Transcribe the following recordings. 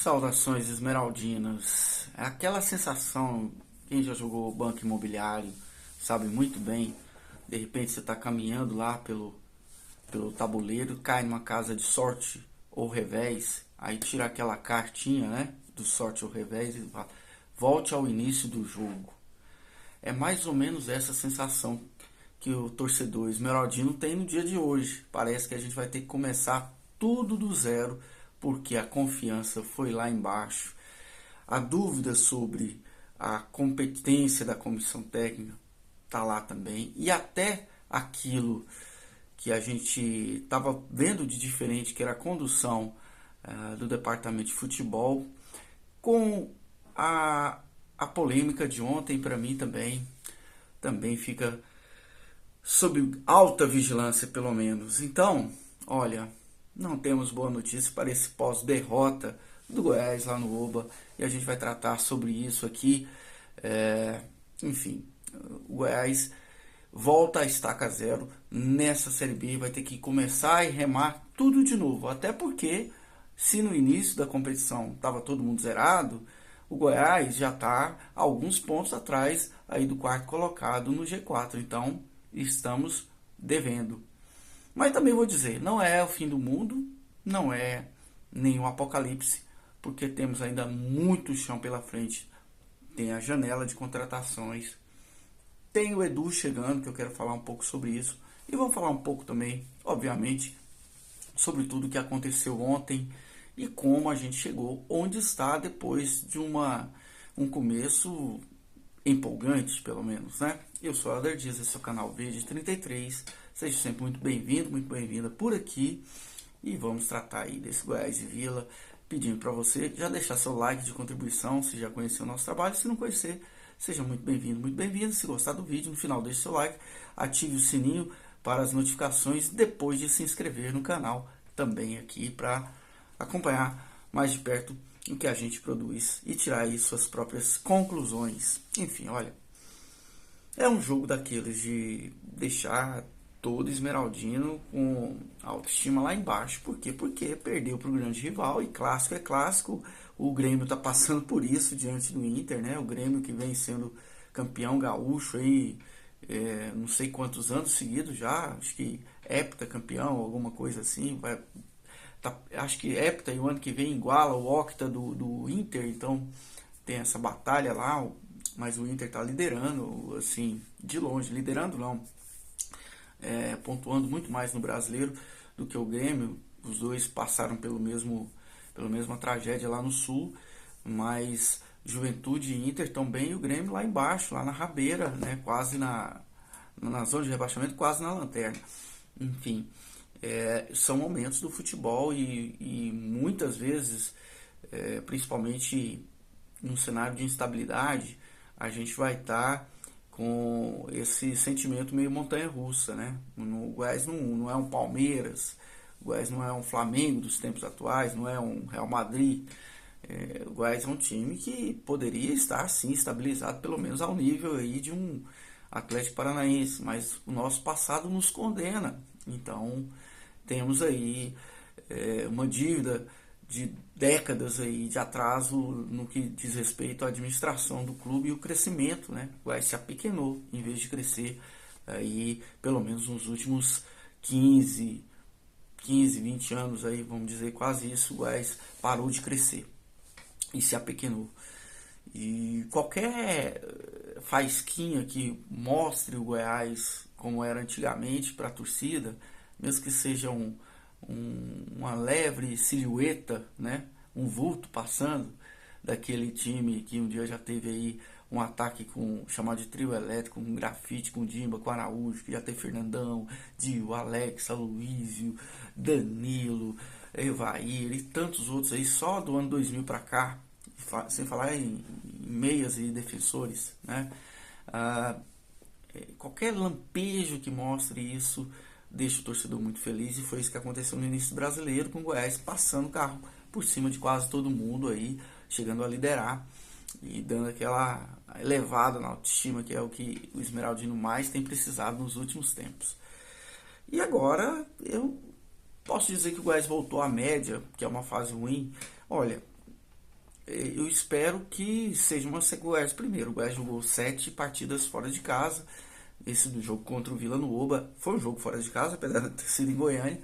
Saudações esmeraldinas. É aquela sensação, quem já jogou banco imobiliário sabe muito bem. De repente você está caminhando lá pelo tabuleiro, cai numa casa de sorte ou revés, aí tira aquela cartinha, né, do sorte ou revés e fala, volte ao início do jogo. É mais ou menos essa sensação que o torcedor esmeraldino tem no dia de hoje. Parece que a gente vai ter que começar tudo do zero, porque a confiança foi lá embaixo. A dúvida sobre a competência da comissão técnica está lá também. E até aquilo que a gente estava vendo de diferente, que era a condução do departamento de futebol, com a polêmica de ontem, para mim também fica sob alta vigilância, pelo menos. Então, olha, não temos boa notícia para esse pós-derrota do Goiás lá no Oba, e a gente vai tratar sobre isso aqui. Enfim, o Goiás volta a estaca zero nessa Série B, vai ter que começar e remar tudo de novo, até porque se no início da competição estava todo mundo zerado, o Goiás já está alguns pontos atrás aí do quarto colocado no G4, então estamos devendo. Mas também vou dizer, não é o fim do mundo, não é nenhum apocalipse, porque temos ainda muito chão pela frente. Tem a janela de contratações, tem o Edu chegando, que eu quero falar um pouco sobre isso, e vamos falar um pouco também, obviamente, sobre tudo que aconteceu ontem e como a gente chegou onde está depois de um começo empolgante, pelo menos, né? Eu sou o Alder Dias, esse é o canal Verde 33. Seja sempre muito bem-vindo, muito bem-vinda por aqui. E vamos tratar aí desse Goiás e Vila, pedindo para você já deixar seu like de contribuição, se já conheceu o nosso trabalho. Se não conhecer, seja muito bem-vindo, muito bem-vinda. Se gostar do vídeo, no final deixe seu like, ative o sininho para as notificações depois de se inscrever no canal também aqui para acompanhar mais de perto o que a gente produz e tirar aí suas próprias conclusões. Enfim, olha, é um jogo daqueles de deixar todo esmeraldino com a autoestima lá embaixo. Por quê? Porque perdeu para o grande rival, e clássico é clássico. O Grêmio está passando por isso diante do Inter, né? O Grêmio que vem sendo campeão gaúcho aí, não sei quantos anos seguidos já, acho que heptacampeão, alguma coisa assim, acho que hepta, e o ano que vem iguala o octa do Inter, então tem essa batalha lá, mas o Inter está liderando, assim, de longe, liderando não, pontuando muito mais no brasileiro do que o Grêmio. Os dois passaram pela mesma tragédia lá no Sul, mas Juventude e Inter estão bem, e o Grêmio lá embaixo, lá na rabeira, né, quase na zona de rebaixamento, quase na lanterna. Enfim, são momentos do futebol e muitas vezes, principalmente num cenário de instabilidade, a gente vai estar com esse sentimento meio montanha-russa, né? O Goiás não é um Palmeiras, o Goiás não é um Flamengo dos tempos atuais, não é um Real Madrid. O Goiás é um time que poderia estar, sim, estabilizado, pelo menos ao nível aí de um Atlético Paranaense, mas o nosso passado nos condena. Então, temos aí uma dívida de décadas aí de atraso no que diz respeito à administração do clube e o crescimento, né? O Goiás se apequenou em vez de crescer aí, pelo menos nos últimos 15, 20 anos aí, vamos dizer, quase isso. O Goiás parou de crescer e se apequenou. E qualquer faisquinha que mostre o Goiás como era antigamente para a torcida, mesmo que seja uma leve silhueta, né? Um vulto passando daquele time que um dia já teve aí um ataque chamado de trio elétrico, com grafite, com Dimba, com Araújo, que já teve Fernandão, Dio, Alex, Aloísio, Danilo, Evair e tantos outros aí, só do ano 2000 para cá, sem falar em meias e defensores, né? Qualquer lampejo que mostre isso deixa o torcedor muito feliz, e foi isso que aconteceu no início do Brasileiro, com o Goiás passando o carro por cima de quase todo mundo aí, chegando a liderar e dando aquela elevada na autoestima, que é o que o esmeraldino mais tem precisado nos últimos tempos. E agora eu posso dizer que o Goiás voltou à média, que é uma fase ruim. Olha, eu espero que seja uma sequência. Primeiro, o Goiás jogou 7 partidas fora de casa. Esse do jogo contra o Vila Nova foi um jogo fora de casa, apesar de ter sido em Goiânia.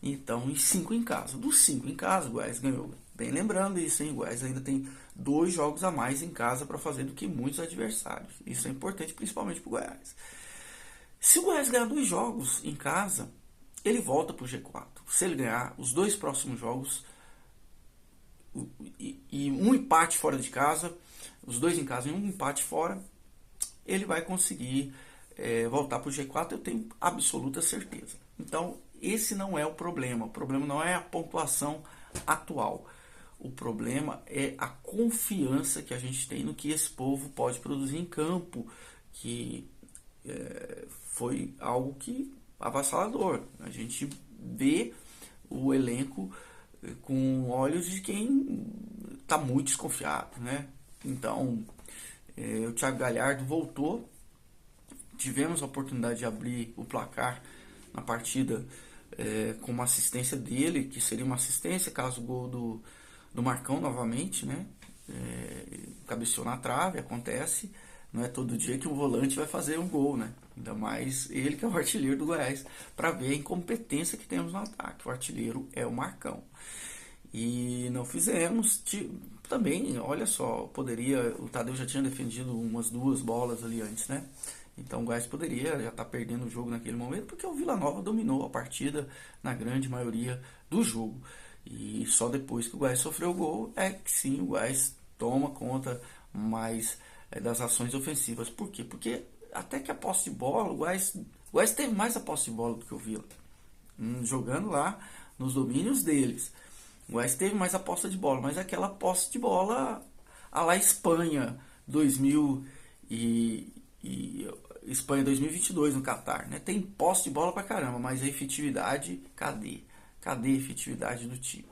Então, e 5 em casa. Dos 5 em casa, o Goiás ganhou. Bem lembrando isso, hein? O Goiás ainda tem 2 jogos a mais em casa para fazer do que muitos adversários. Isso é importante, principalmente para o Goiás. Se o Goiás ganhar 2 jogos em casa, ele volta para o G4. Se ele ganhar os 2 próximos jogos e um empate fora de casa, os 2 em casa e um empate fora, ele vai conseguir voltar para o G4, eu tenho absoluta certeza. Então, esse não é o problema. O problema não é a pontuação atual. O problema é a confiança que a gente tem no que esse povo pode produzir em campo, que foi algo que avassalador. A gente vê o elenco com olhos de quem está muito desconfiado, né? Então, o Thiago Galhardo voltou, tivemos a oportunidade de abrir o placar na partida com uma assistência dele, que seria uma assistência caso o gol do Marcão novamente, né? Cabeceou na trave, acontece. Não é todo dia que o volante vai fazer um gol, né? Ainda mais ele que é o artilheiro do Goiás, para ver a incompetência que temos no ataque. O artilheiro é o Marcão. E não fizemos. Também, olha só, o Tadeu já tinha defendido umas 2 bolas ali antes, né? Então o Goiás poderia já estar perdendo o jogo naquele momento, porque o Vila Nova dominou a partida na grande maioria do jogo. E só depois que o Goiás sofreu o gol é que sim, o Goiás toma conta mais das ações ofensivas. Por quê? Porque até que a posse de bola, o Goiás teve mais a posse de bola do que o Vila, jogando lá nos domínios deles. O Goiás teve mais a posse de bola, mas aquela posse de bola a la Espanha 2022 no Catar, né? Tem posse de bola pra caramba, mas a efetividade, cadê? Cadê a efetividade do time?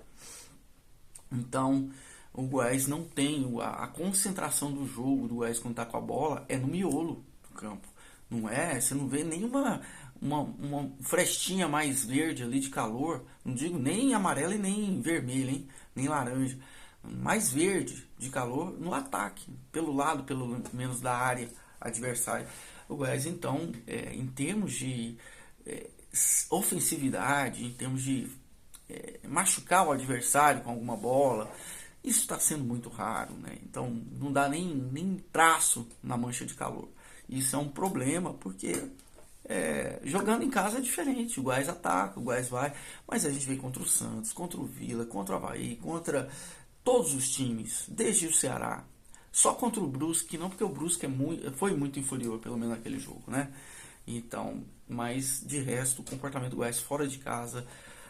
Então, o Goiás não tem a concentração do jogo do Goiás quando tá com a bola é no miolo do campo. Não é? Você não vê nenhuma uma frestinha mais verde ali de calor. Não digo nem amarela e nem vermelha, hein? Nem laranja. Mais verde de calor no ataque, pelo lado, pelo menos da área adversária. O Goiás, então, em termos de ofensividade, em termos de machucar o adversário com alguma bola, isso está sendo muito raro, né? Então não dá nem traço na mancha de calor. Isso é um problema porque jogando em casa é diferente. O Goiás ataca, o Goiás vai, mas a gente vem contra o Santos, contra o Vila, contra o Avaí, contra todos os times, desde o Ceará. Só contra o Brusque, não, porque o Brusque foi muito inferior, pelo menos naquele jogo, né? Então, mas de resto, o comportamento do Goiás fora de casa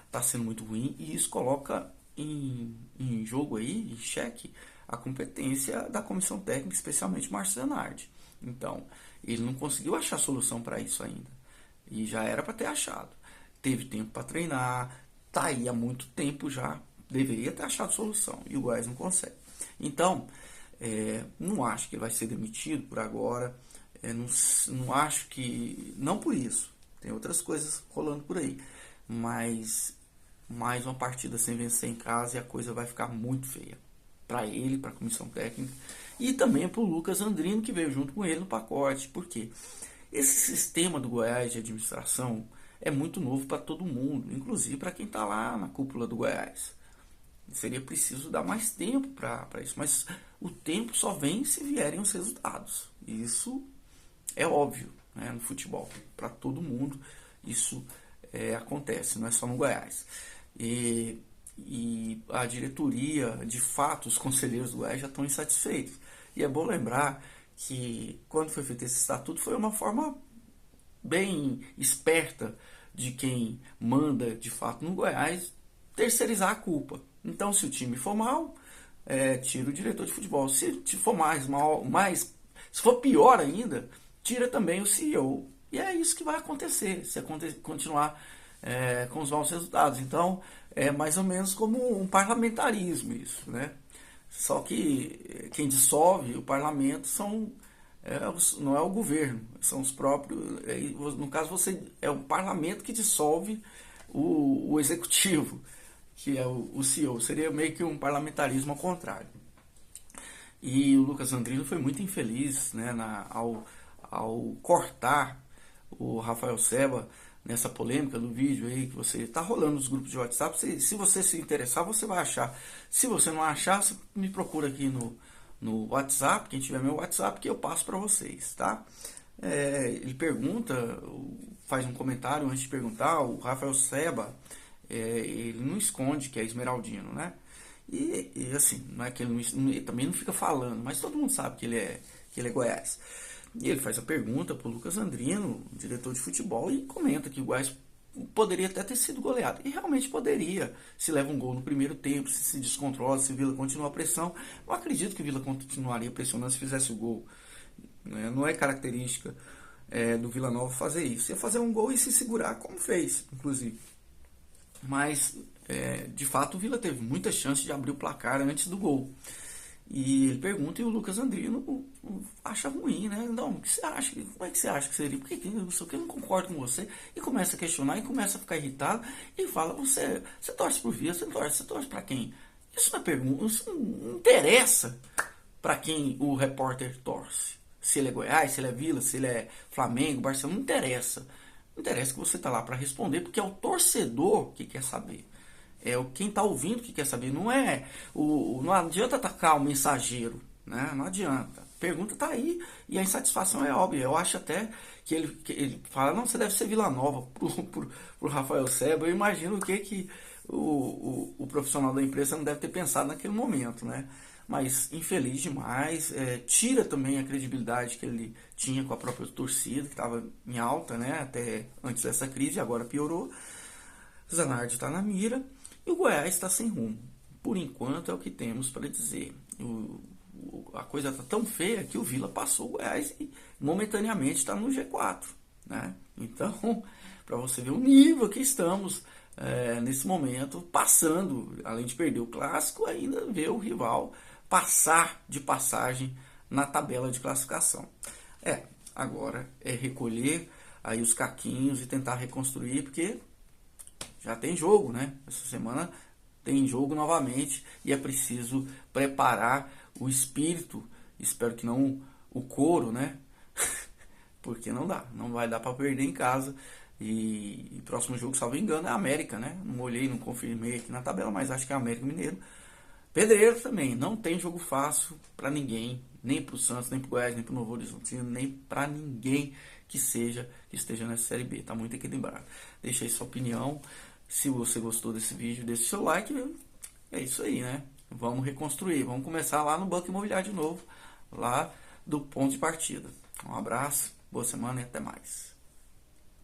está sendo muito ruim e isso coloca em jogo aí, em xeque, a competência da comissão técnica, especialmente Márcio Zanardi. Então, ele não conseguiu achar solução para isso ainda. E já era para ter achado. Teve tempo para treinar, tá aí há muito tempo já, deveria ter achado solução. E o Goiás não consegue. Então, não acho que ele vai ser demitido por agora. Não acho que... Não por isso. Tem outras coisas rolando por aí. Mas mais uma partida sem vencer em casa e a coisa vai ficar muito feia. Para ele, para a comissão técnica. E também para o Lucas Andrino, que veio junto com ele no pacote. Por quê? Esse sistema do Goiás de administração é muito novo para todo mundo. Inclusive para quem está lá na cúpula do Goiás. Seria preciso dar mais tempo para isso. Mas o tempo só vem se vierem os resultados. Isso é óbvio, né, no futebol. Para todo mundo isso acontece, não é só no Goiás. E a diretoria, de fato, os conselheiros do Goiás já estão insatisfeitos. E é bom lembrar que quando foi feito esse estatuto foi uma forma bem esperta de quem manda de fato no Goiás terceirizar a culpa. Então, se o time for mal, tira o diretor de futebol. Se for se for pior ainda, tira também o CEO. E é isso que vai acontecer se continuar com os maus resultados. Então, é mais ou menos como um parlamentarismo isso, né? Só que quem dissolve o parlamento não é o governo, são os próprios. No caso, é o parlamento que dissolve o executivo, que é o CEO. Seria meio que um parlamentarismo ao contrário. E o Lucas Andrino foi muito infeliz, né, ao cortar o Rafael Seba nessa polêmica do vídeo aí que você tá rolando nos grupos de WhatsApp. Se você se interessar, você vai achar. Se você não achar, você me procura aqui no WhatsApp, quem tiver meu WhatsApp, que eu passo para vocês, tá? Ele pergunta, faz um comentário antes de perguntar, o Rafael Seba, ele não esconde que é esmeraldino, né? E assim, não é que ele também não fica falando, mas todo mundo sabe que ele é Goiás. E ele faz a pergunta pro Lucas Andrino, diretor de futebol, e comenta que o Goiás poderia até ter sido goleado. E realmente poderia, se leva um gol no primeiro tempo, se descontrola, se o Vila continua a pressão. Eu acredito que o Vila continuaria pressionando se fizesse o gol. Não é característica do Vila Nova fazer isso. Ia fazer um gol e se segurar, como fez, inclusive. Mas, de fato, o Vila teve muita chance de abrir o placar antes do gol. E ele pergunta e o Lucas Andrino acha ruim, né? Não, o que você acha? Como é que você acha que seria? Por que eu não concordo com você? E começa a questionar e começa a ficar irritado e fala, você torce pro Vila, você torce pra quem? Isso não é pergunta, isso não interessa pra quem o repórter torce. Se ele é Goiás, se ele é Vila, se ele é Flamengo, Barcelona, não interessa. Não interessa que você tá lá pra responder, porque é o torcedor que quer saber. Quem está ouvindo que quer saber, não adianta atacar o mensageiro, né? Não adianta. A pergunta está aí e a insatisfação é óbvia. Eu acho até que ele fala, não, você deve ser Vila Nova pro Rafael Seba. Eu imagino o que o profissional da empresa não deve ter pensado naquele momento, né? Mas infeliz demais, tira também a credibilidade que ele tinha com a própria torcida, que estava em alta, né? Até antes dessa crise, agora piorou. Zanardi está na mira. E o Goiás está sem rumo. Por enquanto é o que temos para dizer. A coisa está tão feia que o Vila passou o Goiás e momentaneamente está no G4. Né? Então, para você ver o nível que estamos nesse momento, passando, além de perder o clássico, ainda ver o rival passar de passagem na tabela de classificação. Agora é recolher aí os caquinhos e tentar reconstruir, porque já tem jogo, né? Essa semana tem jogo novamente e é preciso preparar o espírito. Espero que não o couro, né? Porque não vai dar para perder em casa. E próximo jogo, salvo engano, é a América, né? Não olhei, não confirmei aqui na tabela, mas acho que é América Mineiro. Pedreiro também, não tem jogo fácil para ninguém, nem para o Santos, nem para o Goiás, nem para o Novo Horizontino, nem para ninguém que esteja nessa Série B. Tá muito equilibrado. Deixa aí sua opinião. Se você gostou desse vídeo, deixe seu like. É isso aí, né? Vamos reconstruir. Vamos começar lá no Banco Imobiliário de novo, lá do ponto de partida. Um abraço, boa semana e até mais.